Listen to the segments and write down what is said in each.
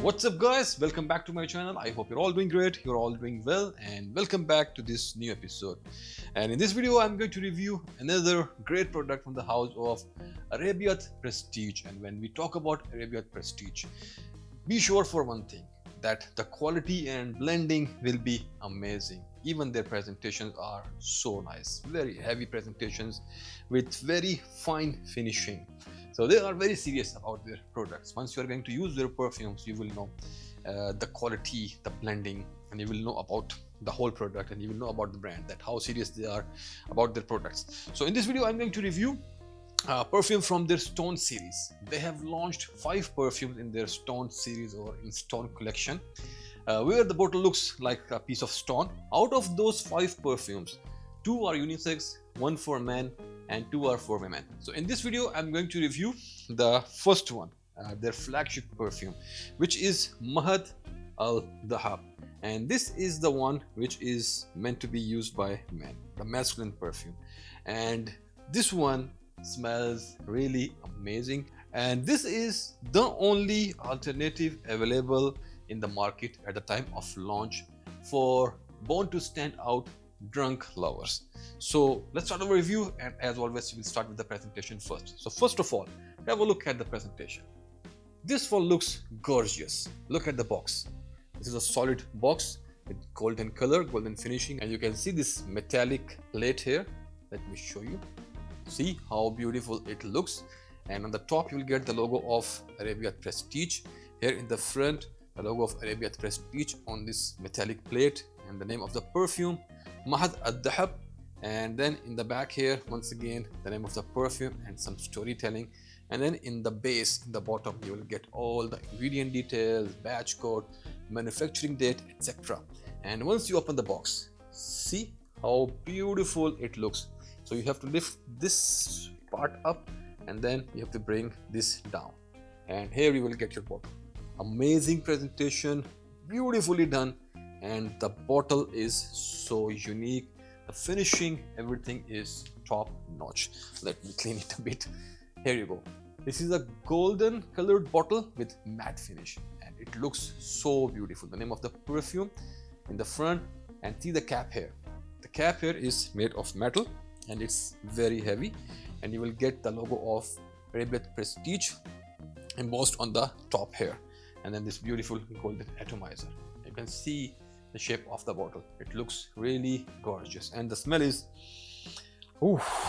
What's up guys, welcome back to my channel. I hope you're all doing great, you're all doing well, and welcome back to this new episode. And in this video I'm going to review another great product from the house of Arabiyat Prestige. And when we talk about Arabiyat Prestige, be sure for one thing, that the quality and blending will be amazing. Even their presentations are so nice, very heavy presentations with very fine finishing. So they are very serious about their products. Once you are going to use their perfumes, you will know the quality, the blending, and you will know about the whole product, and you will know about the brand, that how serious they are about their products. So in this video I'm going to review perfume from their Stone series. They have launched 5 perfumes in their Stone series or in Stone collection, where the bottle looks like a piece of stone. Out of those 5 perfumes, 2 are unisex, 1 for men, and 2 are for women. So in this video I'm going to review the first one, their flagship perfume, which is Mahd Al Dhahab. And this is the one which is meant to be used by men, the masculine perfume. And this one smells really amazing, and this is the only alternative available in the market at the time of launch for born to stand out drunk lovers. So let's start our review, and as always we will start with the presentation first. So first of all, have a look at the presentation. This one looks gorgeous. Look at the box. This is a solid box with golden color, golden finishing, and you can see this metallic plate here. Let me show you. See how beautiful it looks. And on the top you will get the logo of Arabiyat Prestige. Here in the front, the logo of Arabiyat Prestige on this metallic plate, and the name of the perfume, Mahd Al Dhahab. And then in the back here, once again, the name of the perfume and some storytelling. And then in the base, in the bottom, you will get all the ingredient details, batch code, manufacturing date, etc. And once you open the box, see how beautiful it looks. So you have to lift this part up, and then you have to bring this down, and here you will get your bottle. Amazing presentation, beautifully done, and the bottle is so unique. The finishing, everything is top notch. Let me clean it a bit. Here you go. This is a golden colored bottle with matte finish, and it looks so beautiful. The name of the perfume in the front, and see the cap here. The cap here is made of metal, and it's very heavy, and you will get the logo of Arabiyat Prestige embossed on the top here, and then this beautiful golden atomizer. You can see the shape of the bottle. It looks really gorgeous, and the smell is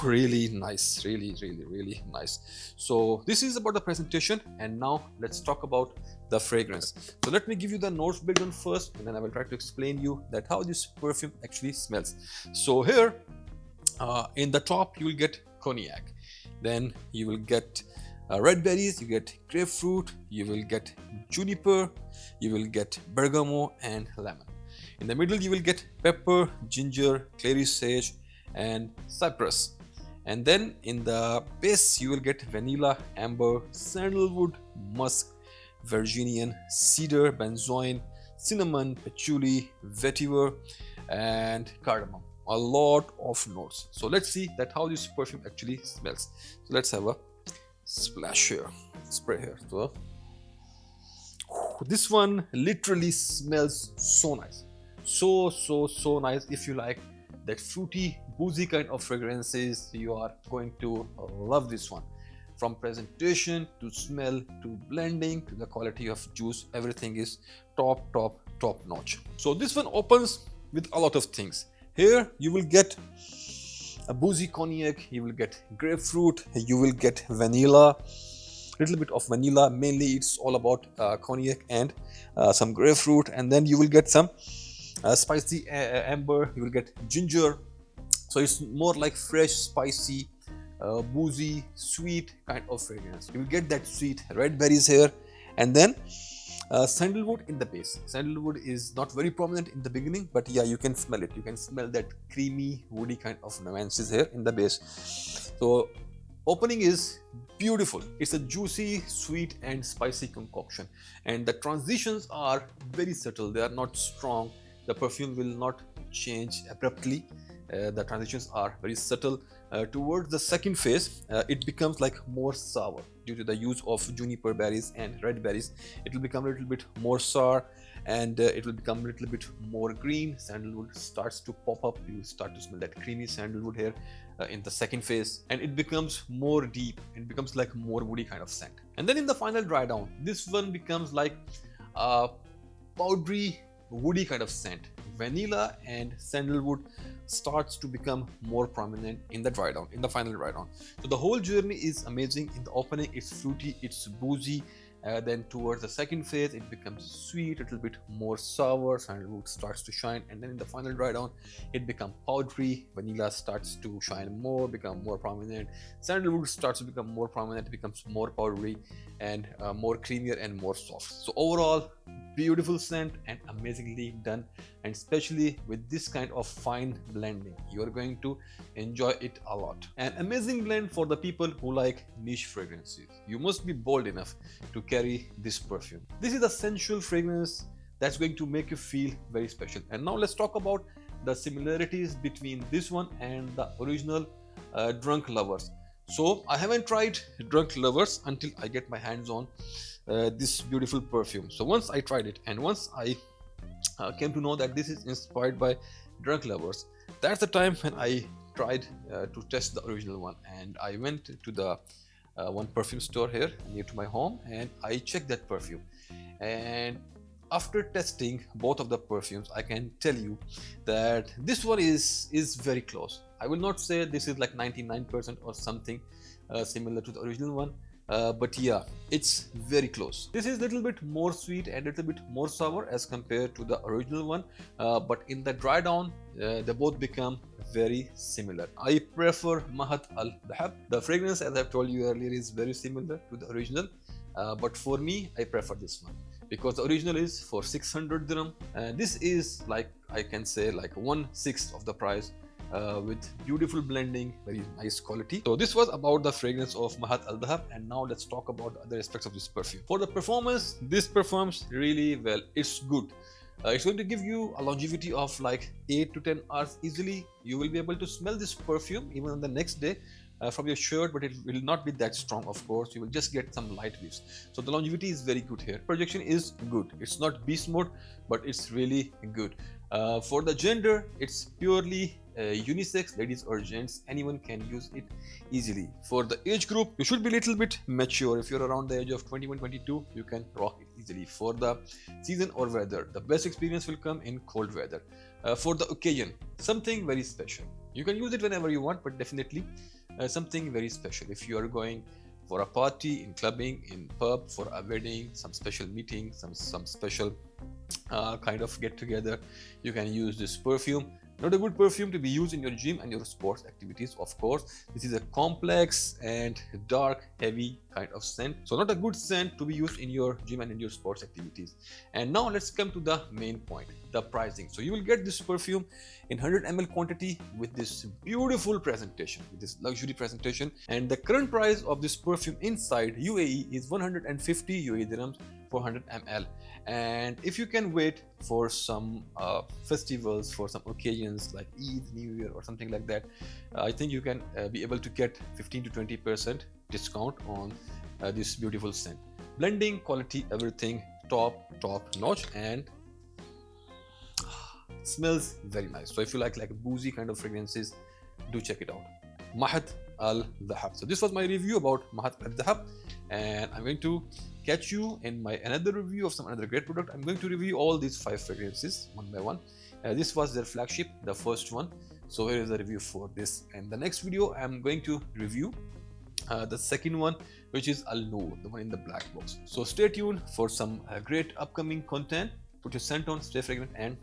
really nice, really nice. So this is about the presentation, and now let's talk about the fragrance. So let me give you the notes breakdown first, and then I will try to explain you that how this perfume actually smells. So here in the top you will get cognac, then you will get red berries, you get grapefruit, you will get juniper, you will get bergamot and lemon. In the middle you will get pepper, ginger, clary sage and cypress. And then in the base you will get vanilla, amber, sandalwood, musk, virginian, cedar, benzoin, cinnamon, patchouli, vetiver and cardamom. A lot of notes. So let's see that how this perfume actually smells. So let's have a splash here, spray here. So this one literally smells so nice, so nice. If you like that fruity, boozy kind of fragrances, you are going to love this one. From presentation to smell to blending to the quality of juice, everything is top notch. So this one opens with a lot of things. Here you will get a boozy cognac, you will get grapefruit, you will get vanilla, little bit of vanilla. Mainly it's all about cognac and some grapefruit, and then you will get some spicy amber, you will get ginger. So it's more like fresh, spicy, boozy, sweet kind of fragrance. You will get that sweet red berries here, and then sandalwood in the base. Sandalwood is not very prominent in the beginning, but yeah, you can smell it. You can smell that creamy, woody kind of nuances here in the base. So opening is beautiful. It's a juicy, sweet and spicy concoction, and the transitions are very subtle. They are not strong. The perfume will not change abruptly. the transitions are very subtle. Towards the second phase, it becomes like more sour due to the use of juniper berries and red berries. It will become a little bit more sour, and it will become a little bit more green. Sandalwood starts to pop up. You start to smell that creamy sandalwood here in the second phase, and it becomes more deep. It becomes like more woody kind of scent. And then in the final dry down, this one becomes like a powdery woody kind of scent. Vanilla and sandalwood starts to become more prominent in the dry down, in the final dry down. So the whole journey is amazing. In the opening, it's fruity, it's boozy. Then towards the second phase, it becomes sweet, a little bit more sour, sandalwood starts to shine, and then in the final dry down, it becomes powdery, vanilla starts to shine more, become more prominent, sandalwood starts to become more prominent, it becomes more powdery and more creamier and more soft. So overall, beautiful scent and amazingly done, and especially with this kind of fine blending, you are going to enjoy it a lot. An amazing blend for the people who like niche fragrances. You must be bold enough to carry this perfume. This is a sensual fragrance that's going to make you feel very special. And now let's talk about the similarities between this one and the original Drunk Lovers. So I haven't tried Drunk Lovers until I get my hands on this beautiful perfume. So once I tried it, and once I came to know that this is inspired by Drunk Lovers, that's the time when I tried to test the original one. And I went to the one perfume store here near to my home, and I checked that perfume. And after testing both of the perfumes, I can tell you that this one is very close. I will not say this is like 99% or something similar to the original one, but yeah, it's very close. This is a little bit more sweet and a little bit more sour as compared to the original one, but in the dry down, they both become very similar. I prefer Mahd Al Dhahab. The fragrance, as I've told you earlier, is very similar to the original, but for me, I prefer this one because the original is for 600 dirham. This is like, I can say, like 1/6 of the price. With beautiful blending, very nice quality. So this was about the fragrance of Mahd Al Dhahab, and now let's talk about the other aspects of this perfume. For the performance, this performs really well. It's good. It's going to give you a longevity of like 8 to 10 hours easily. You will be able to smell this perfume even on the next day from your shirt, but it will not be that strong, of course. You will just get some light whiffs. So the longevity is very good here. Projection is good. It's not beast mode, but it's really good. For the gender, it's purely unisex, ladies or gents, anyone can use it easily. For the age group, you should be a little bit mature. If you're around the age of 21, 22, you can rock it easily. For the season or weather, the best experience will come in cold weather. For the occasion, something very special. You can use it whenever you want, but definitely something very special. If you are going for a party, in clubbing, in pub, for a wedding, some special meeting, some special kind of get together, you can use this perfume. Not a good perfume to be used in your gym and your sports activities, of course. This is a complex and dark, heavy kind of scent. So not a good scent to be used in your gym and in your sports activities. And now let's come to the main point, the pricing. So you will get this perfume in 100 ml quantity with this beautiful presentation, with this luxury presentation. And the current price of this perfume inside UAE is 150 UAE dirhams for 100 ml. And if you can wait for some festivals, for some occasions like Eid, New Year or something like that, I think you can be able to get 15 to 20% discount on this beautiful scent. Blending, quality, everything top notch, and smells very nice. So if you like boozy kind of fragrances, do check it out. Mahd Al Dhahab. So this was my review about Mahd Al Dhahab, and I'm going to catch you in my another review of some another great product. I'm going to review all these 5 fragrances one by one. This was their flagship, the first one. So here is the review for this, and the next video I'm going to review the second one, which is Al Noor, the one in the black box. So stay tuned for some great upcoming content. Put your scent on, stay fragrant, and